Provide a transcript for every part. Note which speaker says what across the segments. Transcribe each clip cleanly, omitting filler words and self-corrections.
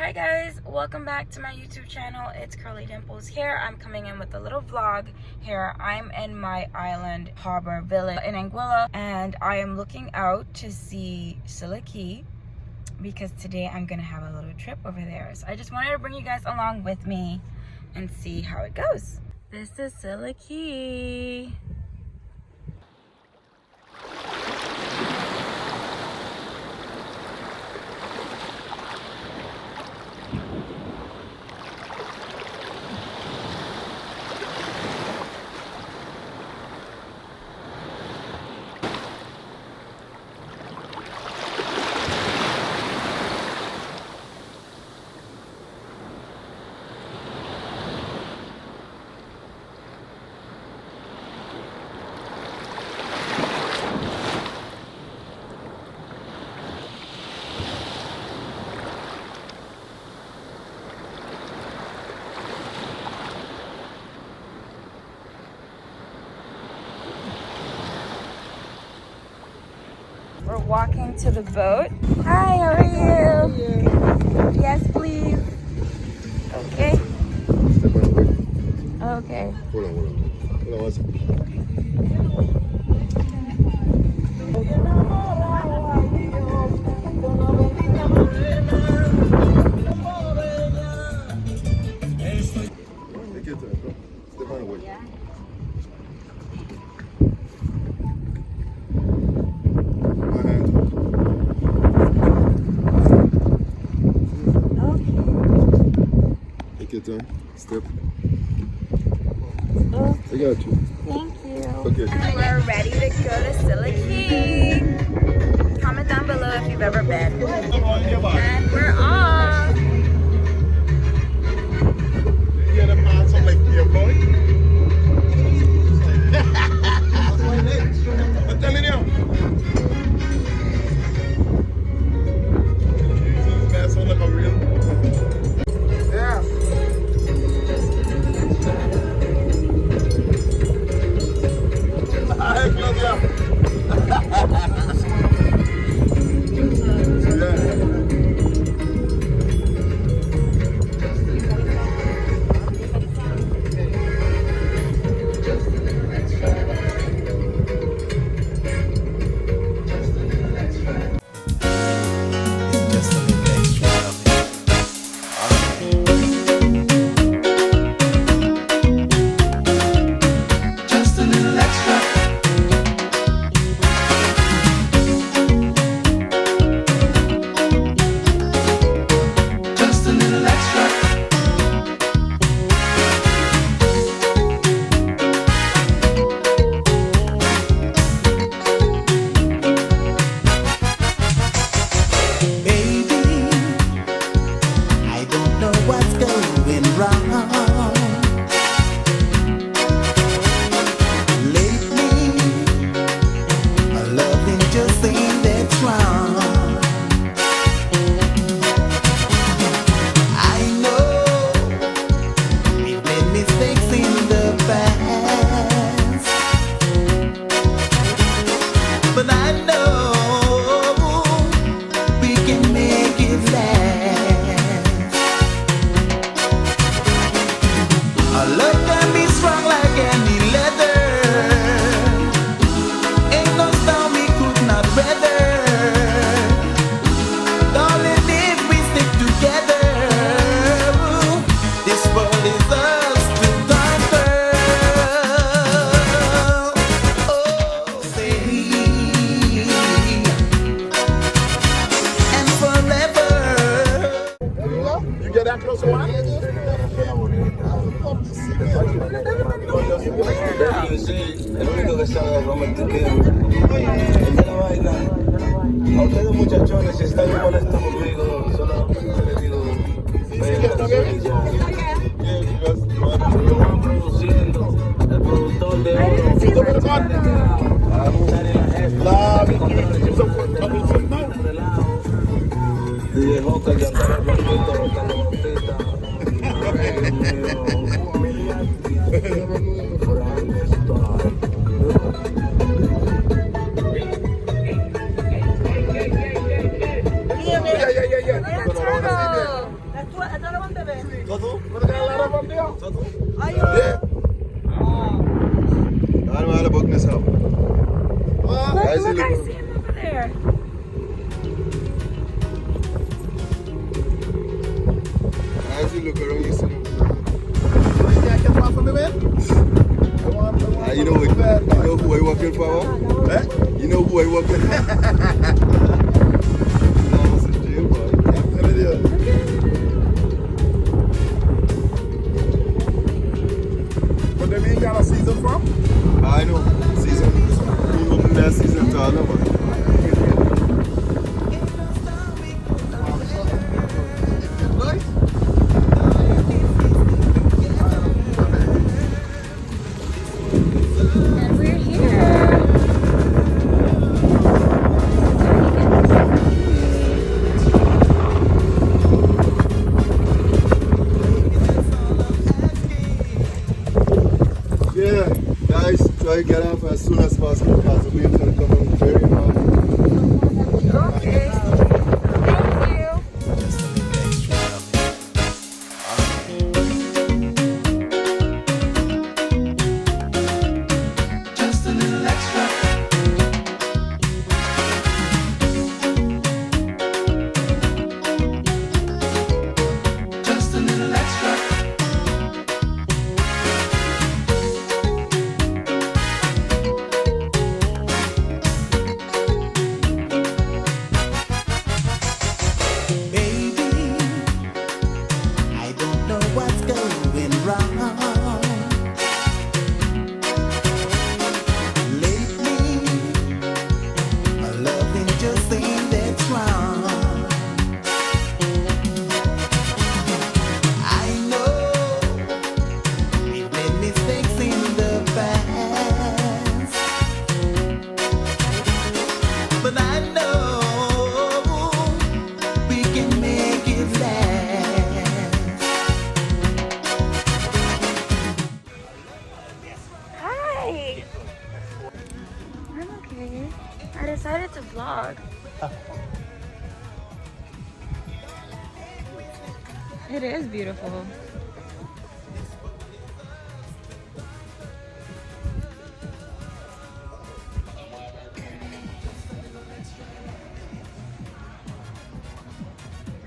Speaker 1: Hi guys, welcome back to my YouTube channel. It's Curly Dimples here. I'm coming in with a little vlog here. I'm in my island harbor village in Anguilla, and I am looking out to see Scilly Cay because today I'm gonna have a little trip over there. So I just wanted to bring you guys along with me and see how it goes. This is Scilly Cay. We're walking to the boat. Hi, how are you? Yes, please. Okay. Okay.
Speaker 2: Hold on one second. Take your time, bro. Step on the way.
Speaker 1: Yeah.
Speaker 2: My hand.
Speaker 1: Okay.
Speaker 2: Take your time. Step.
Speaker 1: Oh,
Speaker 2: I got you.
Speaker 1: thank you.
Speaker 2: Okay.
Speaker 1: We're ready to go to Scilly Cay. Comment down below if you've ever been. And we're off.
Speaker 2: You had a pass on like your boy? I'm telling you. Jesus, man, sound like a real. Yeah. Ay, Claudia. You get that close to one?
Speaker 3: El único que sabe de romantiqueo. El de la vaina. A ustedes muchachones, si están molestos conmigo, solo les digo, vengan y ya. Lo van produciendo. El productor de de Joca ya estaba blanquito, rotando bautista.
Speaker 1: Yeah.
Speaker 3: Toto?
Speaker 2: What the hell are up there?
Speaker 3: Toto?
Speaker 1: Ayun.
Speaker 3: Yeah. Ano mga labog na sa ako?
Speaker 1: Look,
Speaker 3: I see
Speaker 1: look, I
Speaker 3: look.
Speaker 1: see him over there.
Speaker 3: As you look around, you see them.
Speaker 2: Yeah, I can pass on the way.
Speaker 3: You know who I working for?
Speaker 2: Eh?
Speaker 3: You know who I working for? No, it's a jail boy.
Speaker 2: I'm telling you. But they ain't got a season from?
Speaker 3: I know. Season. We open that season to all of us.
Speaker 1: And we're here.
Speaker 3: Yeah, guys, try to get off as soon as possible because the waves are coming very hard.
Speaker 1: Okay. Thank you.
Speaker 4: I don't know what's going wrong. Lately, my loving just ain't that strong. I know we've made mistakes in the past, but I know we can make it last.
Speaker 1: Hi. I'm okay. I decided to vlog. It is beautiful.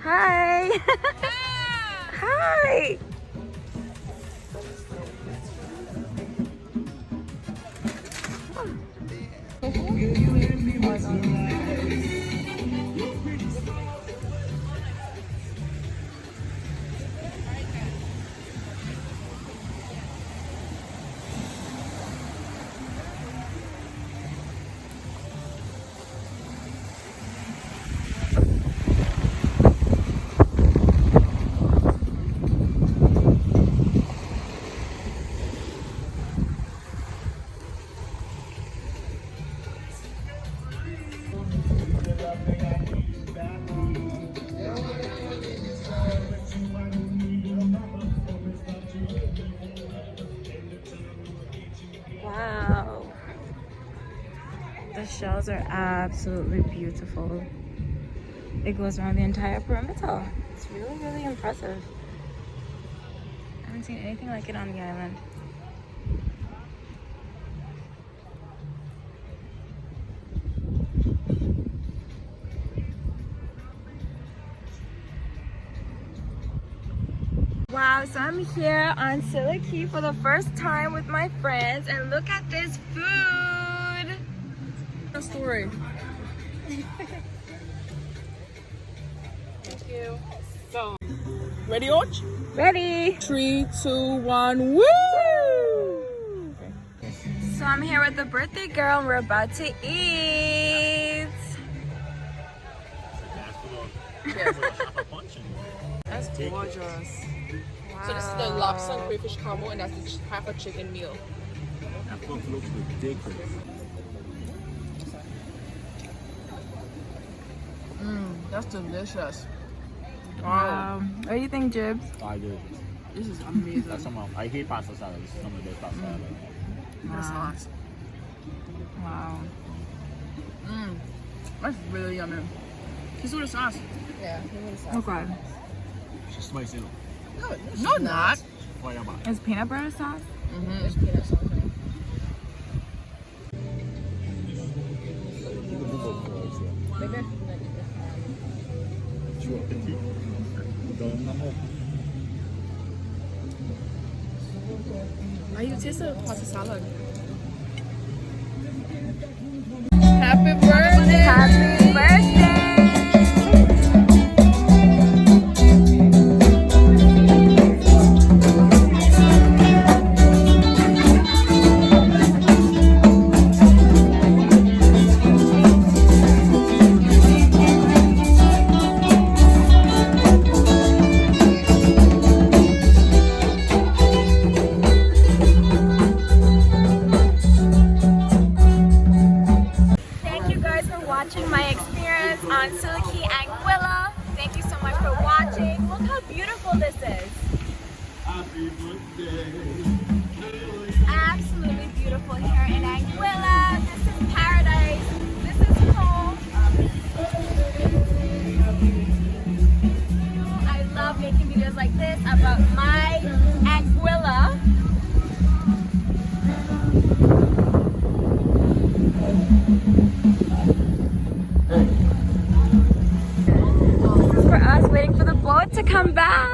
Speaker 1: Hi. Hi. Wow. The shells are absolutely beautiful. It goes around the entire perimeter. It's really, really impressive. I haven't seen anything like it on the island. Wow, so I'm here on Scilly Cay for the first time with my friends, and look at this food.
Speaker 5: A story. Thank you. So, ready, Orch?
Speaker 1: Ready?
Speaker 5: 3, 2, 1, woo!
Speaker 1: So I'm here with the birthday girl and we're about to eat.
Speaker 5: That's gorgeous. So this is the lobster and crayfish combo, and that's the half a chicken meal.
Speaker 2: That looks ridiculous.
Speaker 5: That's delicious.
Speaker 1: Wow. What do you think, Jibs?
Speaker 2: I do.
Speaker 5: This is amazing.
Speaker 2: That's I hate pasta salad. This is some of the best pasta salad.
Speaker 5: That's nice.
Speaker 1: Wow.
Speaker 5: That's really yummy. Kiss with the sauce.
Speaker 1: Okay.
Speaker 2: She's spicy.
Speaker 5: No, not.
Speaker 1: It's peanut butter sauce.
Speaker 5: There's peanut sauce in it. Maybe I should not eat this.
Speaker 2: Tu as petit. Dans maman.
Speaker 5: Are you tasting a pasta salad? Happy birthday!
Speaker 1: Happy birthday! Watching my experience on Scilly Cay, Anguilla. Thank you so much for watching. Look how beautiful this is.
Speaker 2: Happy birthday.
Speaker 1: Absolutely beautiful here in Anguilla. This is paradise. This is home. I love making videos like this about my Anguilla. For us waiting for the boat to come back.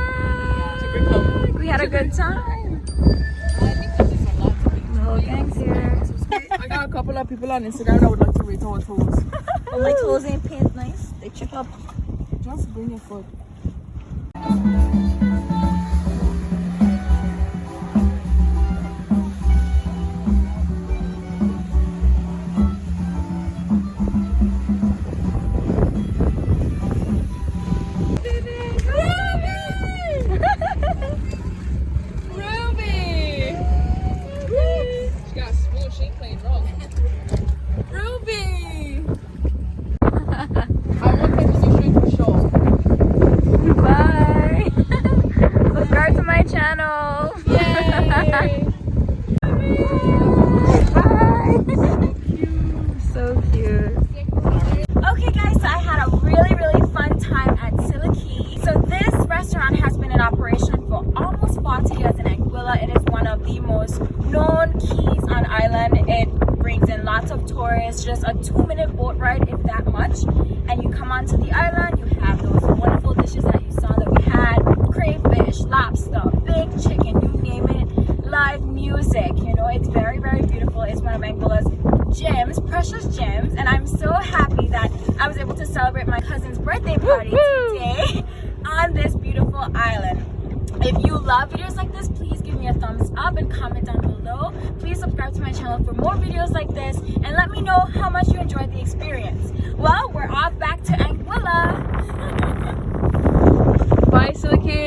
Speaker 1: We had a good time. The whole gang's here.
Speaker 5: I got a couple of people on Instagram that would like to rate our toes.
Speaker 1: Oh, my toes ain't paint nice. They chip up.
Speaker 5: Just bring your foot.
Speaker 1: So cute. Okay guys, so I had a really fun time at Scilly Cay. So this restaurant has been in operation for almost 40 years in Anguilla. It is one of the most known quays on island. It brings in lots of tourists, just a 2-minute boat ride if that much. And you come onto the island, you have those wonderful dishes that you saw that we had. Crayfish, lobster, big chicken, you name it. Live music, you know, it's very beautiful. It's one of Anguilla's gems, precious gems, and I'm so happy that I was able to celebrate my cousin's birthday party today on this beautiful island. If you love videos like this, please give me a thumbs up and comment down below. Please subscribe to my channel for more videos like this and let me know how much you enjoyed the experience. Well, we're off back to Anguilla.
Speaker 5: Bye, Scilly Cay.